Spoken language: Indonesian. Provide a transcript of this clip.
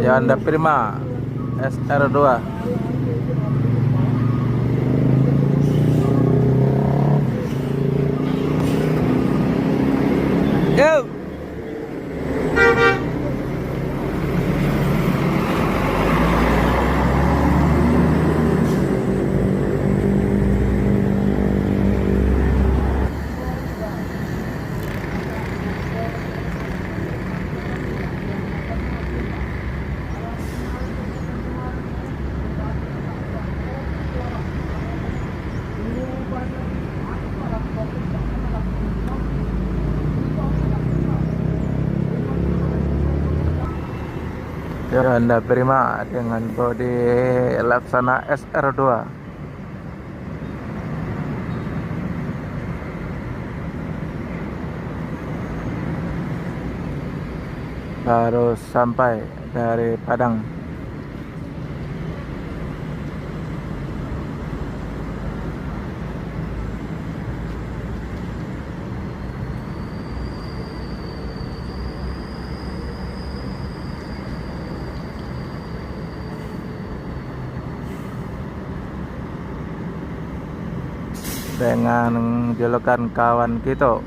Yanda Prima SR2. Yo. Yanda Prima dengan bodi Laksana SR2. Baru sampai dari Padang. Dengan julukan kawan kita